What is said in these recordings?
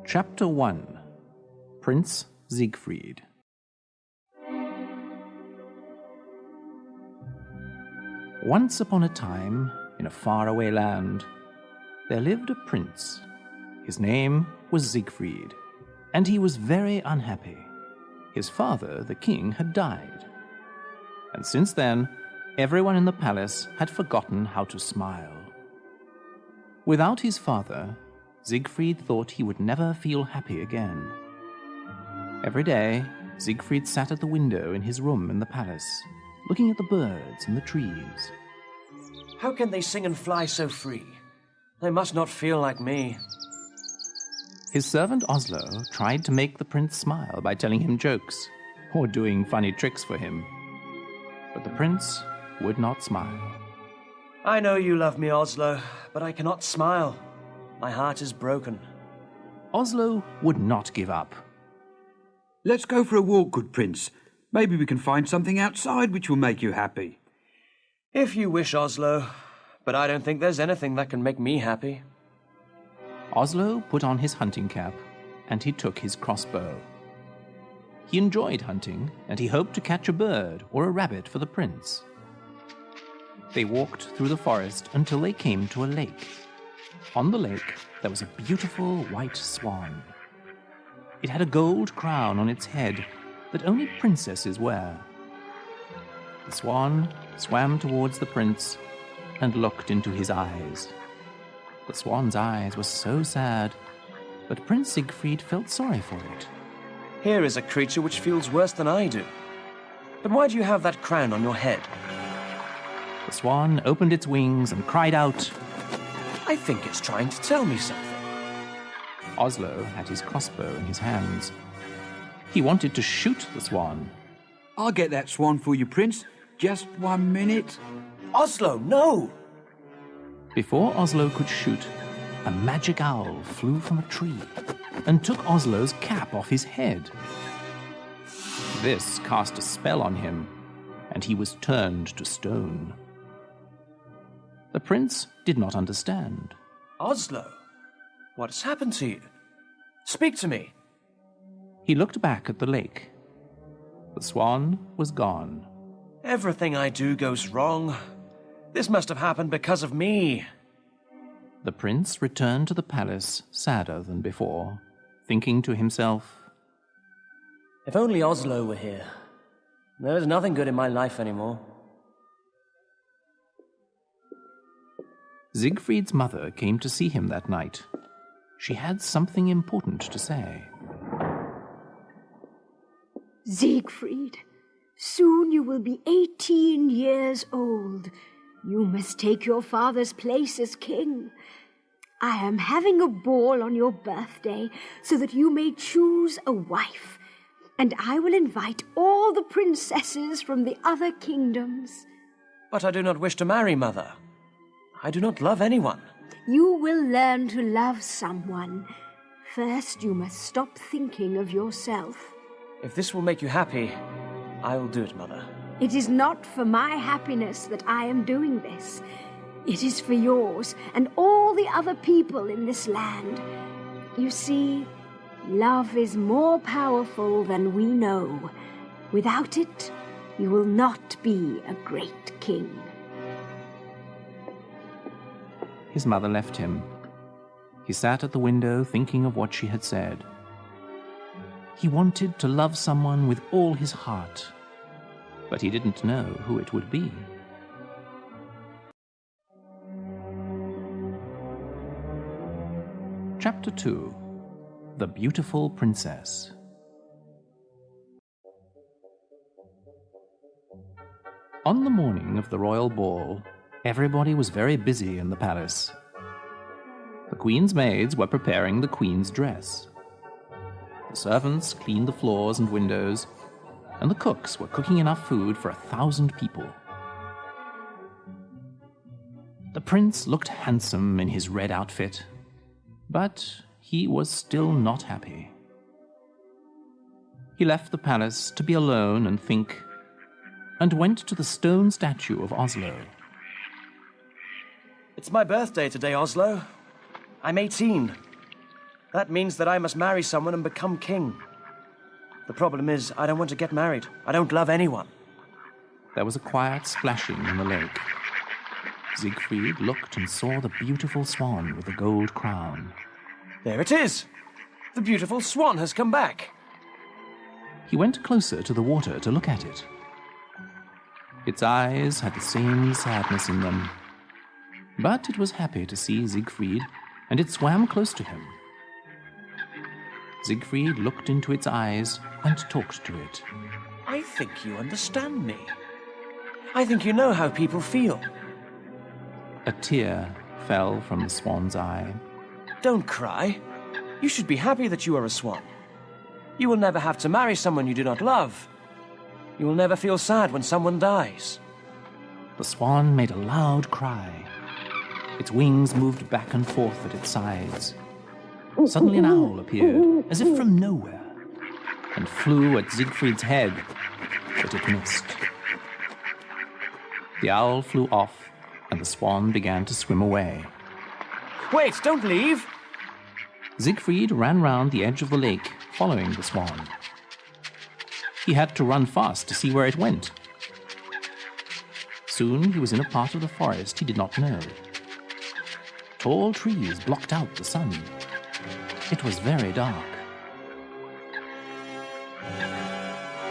Chapter 1. Prince Siegfried. Once upon a time, in a faraway land, there lived a prince. His name was Siegfried, and he was very unhappy. His father, the king, had died. And since then, everyone in the palace had forgotten how to smile. Without his father, Siegfried thought he would never feel happy again. Every day, Siegfried sat at the window in his room in the palace, looking at the birds and the trees. How can they sing and fly so free? They must not feel like me. His servant Oslo tried to make the prince smile by telling him jokes or doing funny tricks for him. But the prince would not smile. I know you love me, Oslo, but I cannot smile. My heart is broken. Oslo would not give up. Let's go for a walk, good prince. Maybe we can find something outside which will make you happy. If you wish, Oslo, but I don't think there's anything that can make me happy. Oslo put on his hunting cap, and he took his crossbow. He enjoyed hunting, and he hoped to catch a bird or a rabbit for the prince. They walked through the forest until they came to a lake. On the lake, there was a beautiful white swan. It had a gold crown on its head that only princesses wear. The swan swam towards the prince and looked into his eyes. The swan's eyes were so sad, but Prince Siegfried felt sorry for it. Here is a creature which feels worse than I do. But why do you have that crown on your head? The swan opened its wings and cried out, I think it's trying to tell me something. Oslo had his crossbow in his hands. He wanted to shoot the swan. I'll get that swan for you, prince. Just 1 minute. Oslo, no! Before Oslo could shoot, a magic owl flew from a tree and took Oslo's cap off his head. This cast a spell on him, and he was turned to stone. The prince did not understand. Oslo, what has happened to you? Speak to me. He looked back at the lake. The swan was gone. Everything I do goes wrong. This must have happened because of me. The prince returned to the palace sadder than before, thinking to himself, If only Oslo were here. There is nothing good in my life anymore. Siegfried's mother came to see him that night. She had something important to say. Siegfried, soon you will be 18 years old. You must take your father's place as king. I am having a ball on your birthday so that you may choose a wife, and I will invite all the princesses from the other kingdoms. But I do not wish to marry, Mother. I do not love anyone. You will learn to love someone. First, you must stop thinking of yourself. If this will make you happy, I will do it, Mother. It is not for my happiness that I am doing this. It is for yours and all the other people in this land. You see, love is more powerful than we know. Without it, you will not be a great king. His mother left him. He sat at the window thinking of what she had said. He wanted to love someone with all his heart, but he didn't know who it would be. Chapter 2. The Beautiful Princess. On the morning of the royal ball, everybody was very busy in the palace. The queen's maids were preparing the queen's dress. The servants cleaned the floors and windows, and the cooks were cooking enough food for 1,000 people. The prince looked handsome in his red outfit, but he was still not happy. He left the palace to be alone and think, and went to the stone statue of Oslo. It's my birthday today, Oslo. I'm 18. That means that I must marry someone and become king. The problem is, I don't want to get married. I don't love anyone. There was a quiet splashing in the lake. Siegfried looked and saw the beautiful swan with the gold crown. There it is! The beautiful swan has come back. He went closer to the water to look at it. Its eyes had the same sadness in them. But it was happy to see Siegfried, and it swam close to him. Siegfried looked into its eyes and talked to it. I think you understand me. I think you know how people feel. A tear fell from the swan's eye. Don't cry. You should be happy that you are a swan. You will never have to marry someone you do not love. You will never feel sad when someone dies. The swan made a loud cry. Its wings moved back and forth at its sides. Suddenly an owl appeared, as if from nowhere, and flew at Siegfried's head, but it missed. The owl flew off, and the swan began to swim away. Wait, don't leave! Siegfried ran round the edge of the lake, following the swan. He had to run fast to see where it went. Soon he was in a part of the forest he did not know. Tall trees blocked out the sun. It was very dark.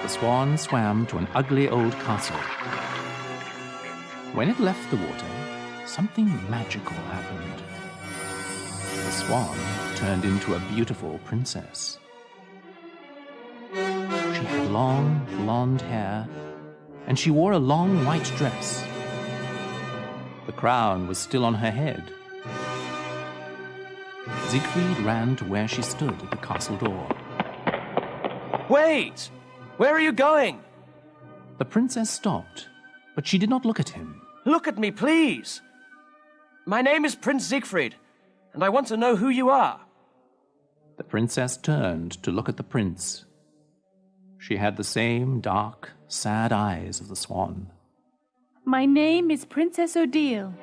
The swan swam to an ugly old castle. When it left the water, something magical happened. The swan turned into a beautiful princess. She had long, blonde hair, and she wore a long white dress. The crown was still on her head. Siegfried ran to where she stood at the castle door. Wait! Where are you going? The princess stopped, but she did not look at him. Look at me, please! My name is Prince Siegfried, and I want to know who you are. The princess turned to look at the prince. She had the same dark, sad eyes of the swan. My name is Princess Odile.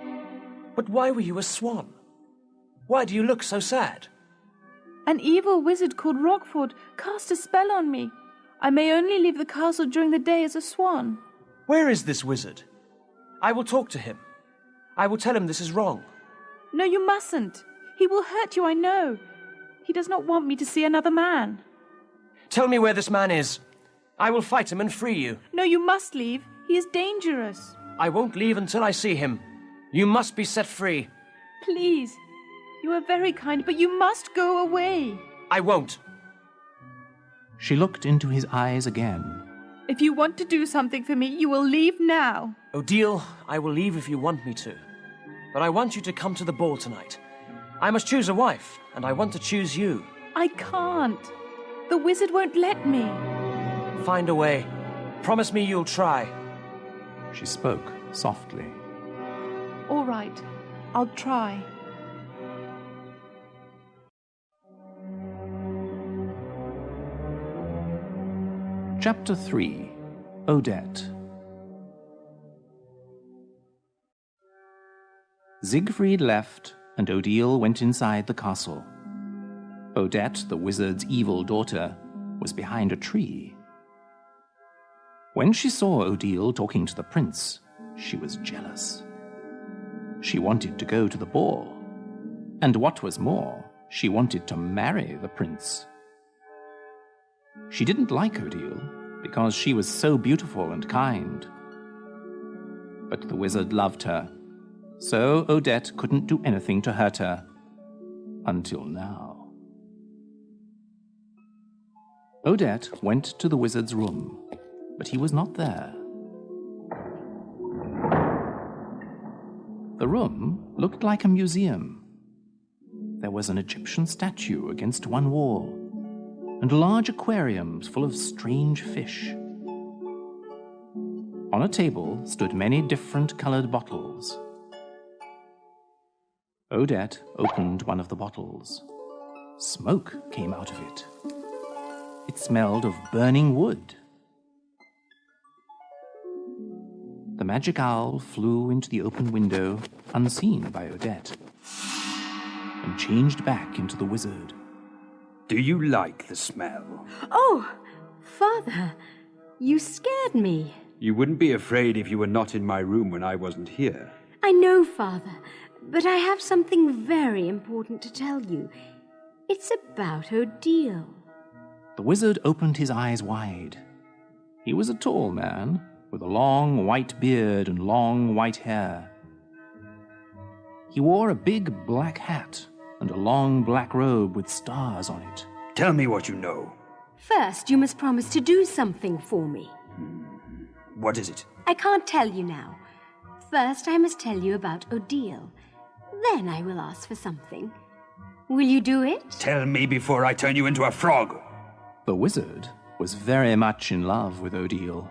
But why were you a swan? Why do you look so sad? An evil wizard called Rockford cast a spell on me. I may only leave the castle during the day as a swan. Where is this wizard? I will talk to him. I will tell him this is wrong. No, you mustn't. He will hurt you, I know. He does not want me to see another man. Tell me where this man is. I will fight him and free you. No, you must leave. He is dangerous. I won't leave until I see him. You must be set free. Please. You are very kind, but you must go away. I won't. She looked into his eyes again. If you want to do something for me, you will leave now. Odile, I will leave if you want me to. But I want you to come to the ball tonight. I must choose a wife, and I want to choose you. I can't. The wizard won't let me. Find a way. Promise me you'll try. She spoke softly. All right. I'll try. Chapter 3. Odette. Siegfried left, and Odile went inside the castle. Odette, the wizard's evil daughter, was behind a tree. When she saw Odile talking to the prince, she was jealous. She wanted to go to the ball, and what was more, she wanted to marry the prince. She didn't like Odile because she was so beautiful and kind. But the wizard loved her, so Odette couldn't do anything to hurt her, until now. Odette went to the wizard's room, but he was not there. The room looked like a museum. There was an Egyptian statue against one wall, and large aquariums full of strange fish. On a table stood many different colored bottles. Odette opened one of the bottles. Smoke came out of it. It smelled of burning wood. The magic owl flew into the open window, unseen by Odette, and changed back into the wizard. Do you like the smell? Oh, Father, you scared me. You wouldn't be afraid if you were not in my room when I wasn't here. I know, Father, but I have something very important to tell you. It's about Odile. The wizard opened his eyes wide. He was a tall man, with a long white beard and long white hair. He wore a big black hat and a long black robe with stars on it. Tell me what you know. First, you must promise to do something for me. What is it? I can't tell you now. First, I must tell you about Odile. Then I will ask for something. Will you do it? Tell me before I turn you into a frog. The wizard was very much in love with Odile.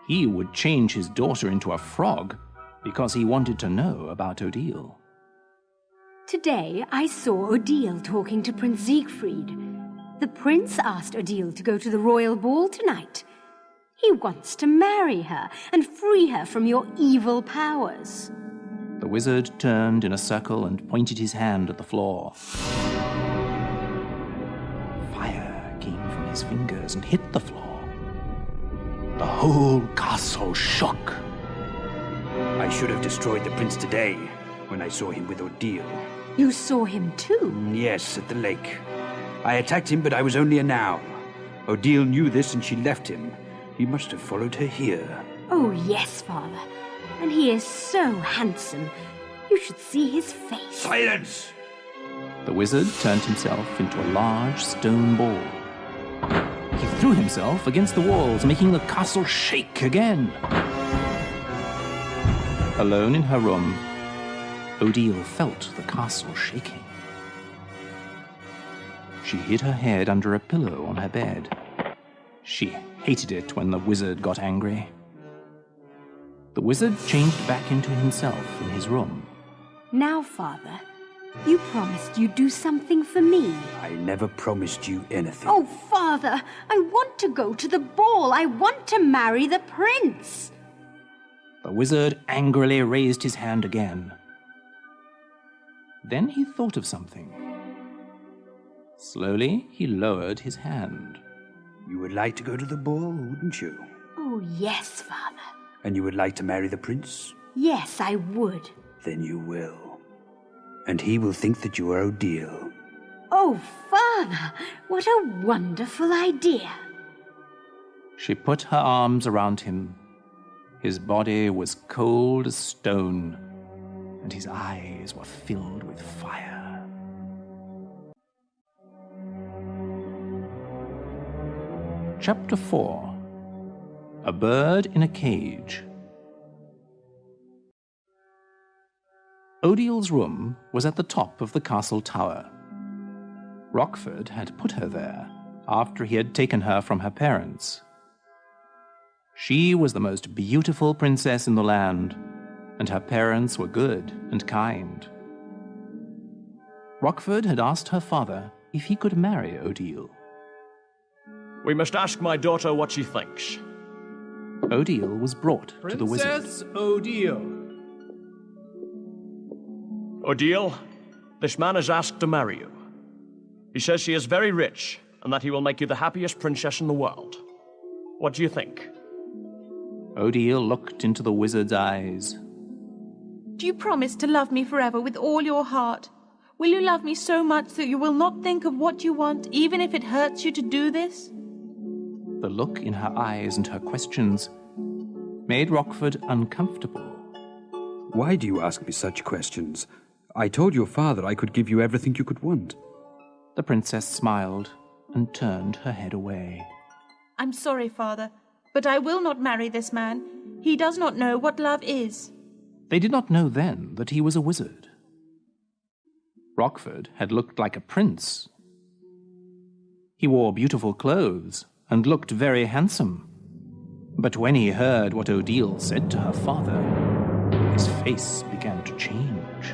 He would change his daughter into a frog because he wanted to know about Odile. Today, I saw Odile talking to Prince Siegfried. The prince asked Odile to go to the royal ball tonight. He wants to marry her and free her from your evil powers. The wizard turned in a circle and pointed his hand at the floor. Fire came from his fingers and hit the floor. The whole castle shook. I should have destroyed the prince today when I saw him with Odile. You saw him too? Yes, at the lake. I attacked him, but I was only a noun. Odile knew this and she left him. He must have followed her here. Oh, yes, Father. And he is so handsome. You should see his face. Silence! The wizard turned himself into a large stone ball. He threw himself against the walls, making the castle shake again. Alone in her room, Odile felt the castle shaking. She hid her head under a pillow on her bed. She hated it when the wizard got angry. The wizard changed back into himself in his room. Now, Father, you promised you'd do something for me. I never promised you anything. Oh, Father, I want to go to the ball. I want to marry the prince. The wizard angrily raised his hand again. Then he thought of something. Slowly, he lowered his hand. You would like to go to the ball, wouldn't you? Oh, yes, Father. And you would like to marry the prince? Yes, I would. Then you will. And he will think that you are Odile. Oh, Father, what a wonderful idea. She put her arms around him. His body was cold as stone, and his eyes were filled with fire. Chapter 4. A Bird in a Cage. Odile's room was at the top of the castle tower. Rockford had put her there after he had taken her from her parents. She was the most beautiful princess in the land, and her parents were good and kind. Rockford had asked her father if he could marry Odile. We must ask my daughter what she thinks. Odile was brought to the wizard. Princess Odile. Odile, this man has asked to marry you. He says she is very rich and that he will make you the happiest princess in the world. What do you think? Odile looked into the wizard's eyes. Do you promise to love me forever with all your heart? Will you love me so much that you will not think of what you want, even if it hurts you to do this? The look in her eyes and her questions made Rockford uncomfortable. Why do you ask me such questions? I told your father I could give you everything you could want. The princess smiled and turned her head away. I'm sorry, Father, but I will not marry this man. He does not know what love is. They did not know then that he was a wizard. Rockford had looked like a prince. He wore beautiful clothes and looked very handsome. But when he heard what Odile said to her father, his face began to change.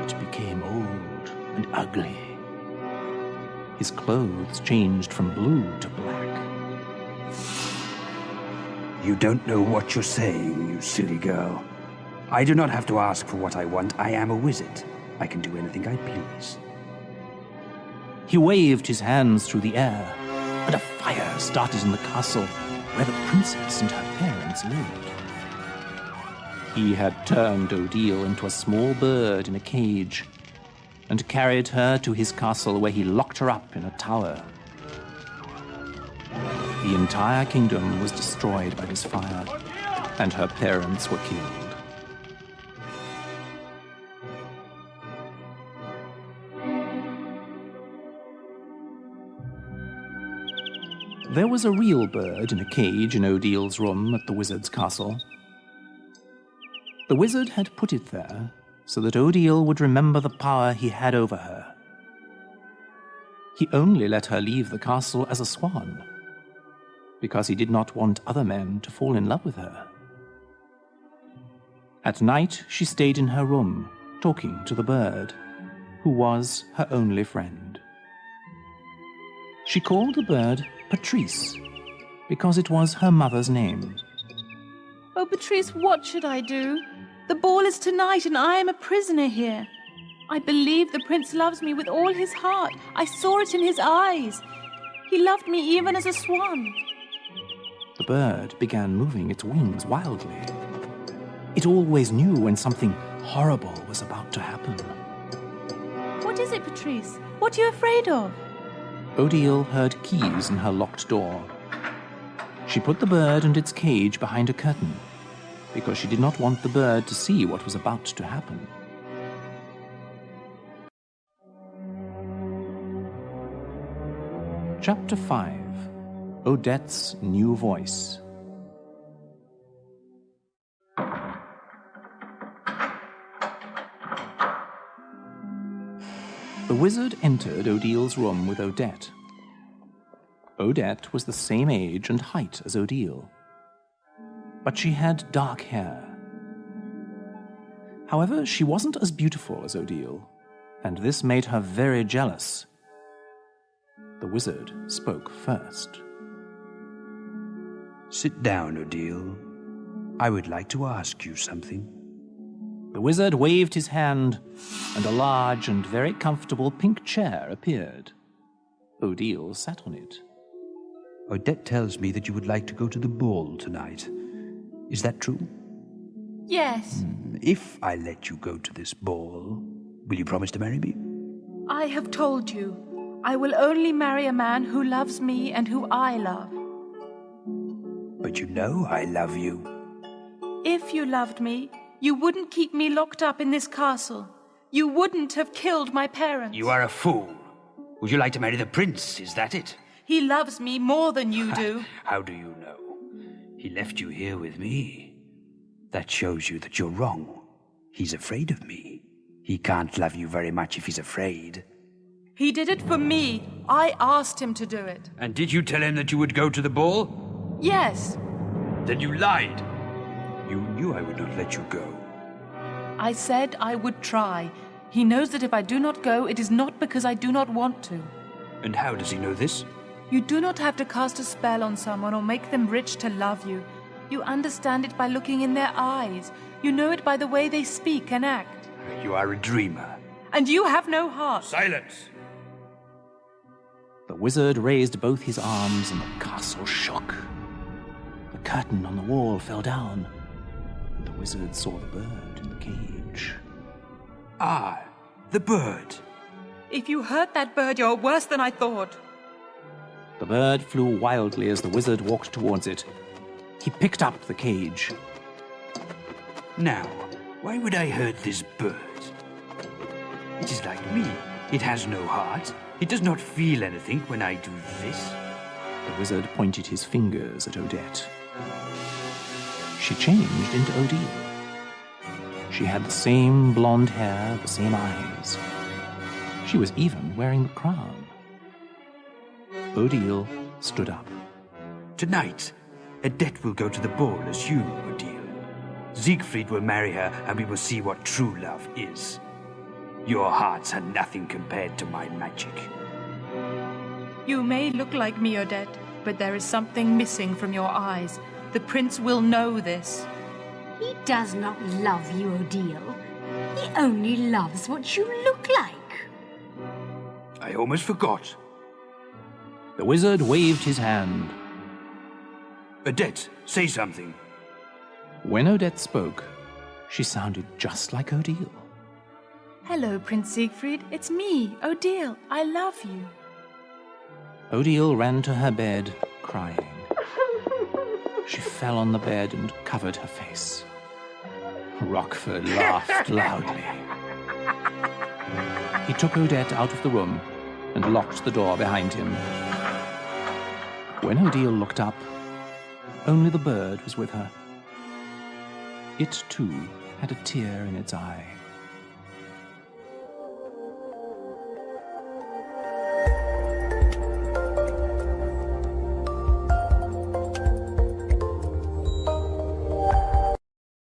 It became old and ugly. His clothes changed from blue to black. You don't know what you're saying, you silly girl. I do not have to ask for what I want. I am a wizard. I can do anything I please. He waved his hands through the air, and a fire started in the castle where the princess and her parents lived. He had turned Odile into a small bird in a cage and carried her to his castle where he locked her up in a tower. The entire kingdom was destroyed by this fire, and her parents were killed. There was a real bird in a cage in Odile's room at the wizard's castle. The wizard had put it there so that Odile would remember the power he had over her. He only let her leave the castle as a swan, because he did not want other men to fall in love with her. At night, she stayed in her room, talking to the bird, who was her only friend. She called the bird Patrice, because it was her mother's name. Oh, Patrice, what should I do? The ball is tonight, and I am a prisoner here. I believe the prince loves me with all his heart. I saw it in his eyes. He loved me even as a swan. The bird began moving its wings wildly. It always knew when something horrible was about to happen. What is it, Patrice? What are you afraid of? Odile heard keys in her locked door. She put the bird and its cage behind a curtain, because she did not want the bird to see what was about to happen. Chapter 5. Odette's New Voice. The wizard entered Odile's room with Odette. Odette was the same age and height as Odile, but she had dark hair. However, she wasn't as beautiful as Odile, and this made her very jealous. The wizard spoke first. Sit down, Odile. I would like to ask you something. The wizard waved his hand, and a large and very comfortable pink chair appeared. Odile sat on it. Odette tells me that you would like to go to the ball tonight. Is that true? Yes. If I let you go to this ball, will you promise to marry me? I have told you. I will only marry a man who loves me and who I love. But you know I love you. If you loved me, you wouldn't keep me locked up in this castle. You wouldn't have killed my parents. You are a fool. Would you like to marry the prince? Is that it? He loves me more than you do. How do you know? He left you here with me. That shows you that you're wrong. He's afraid of me. He can't love you very much if he's afraid. He did it for me. I asked him to do it. And did you tell him that you would go to the ball? Yes. Then you lied. You knew I would not let you go. I said I would try. He knows that if I do not go, it is not because I do not want to. And how does he know this? You do not have to cast a spell on someone or make them rich to love you. You understand it by looking in their eyes. You know it by the way they speak and act. You are a dreamer. And you have no heart. Silence! The wizard raised both his arms and the castle shook. The curtain on the wall fell down, and the wizard saw the bird in the cage. Ah, the bird. If you hurt that bird, you're worse than I thought. The bird flew wildly as the wizard walked towards it. He picked up the cage. Now, why would I hurt this bird? It is like me. It has no heart. It does not feel anything when I do this. The wizard pointed his fingers at Odette. She changed into Odile. She had the same blonde hair, the same eyes. She was even wearing the crown. Odile stood up. Tonight, Odette will go to the ball as you, Odile. Siegfried will marry her, and we will see what true love is. Your hearts are nothing compared to my magic. You may look like me, Odette, but there is something missing from your eyes. The prince will know this. He does not love you, Odile. He only loves what you look like. I I almost forgot. The wizard waved his hand. Odette, say something. When Odette spoke, she sounded just like Odile. Hello, Prince Siegfried. It's me, Odile. I love you. Odile ran to her bed, crying. She fell on the bed and covered her face. Rockford laughed loudly. He took Odette out of the room and locked the door behind him. When Odile looked up, only the bird was with her. It, too, had a tear in its eye.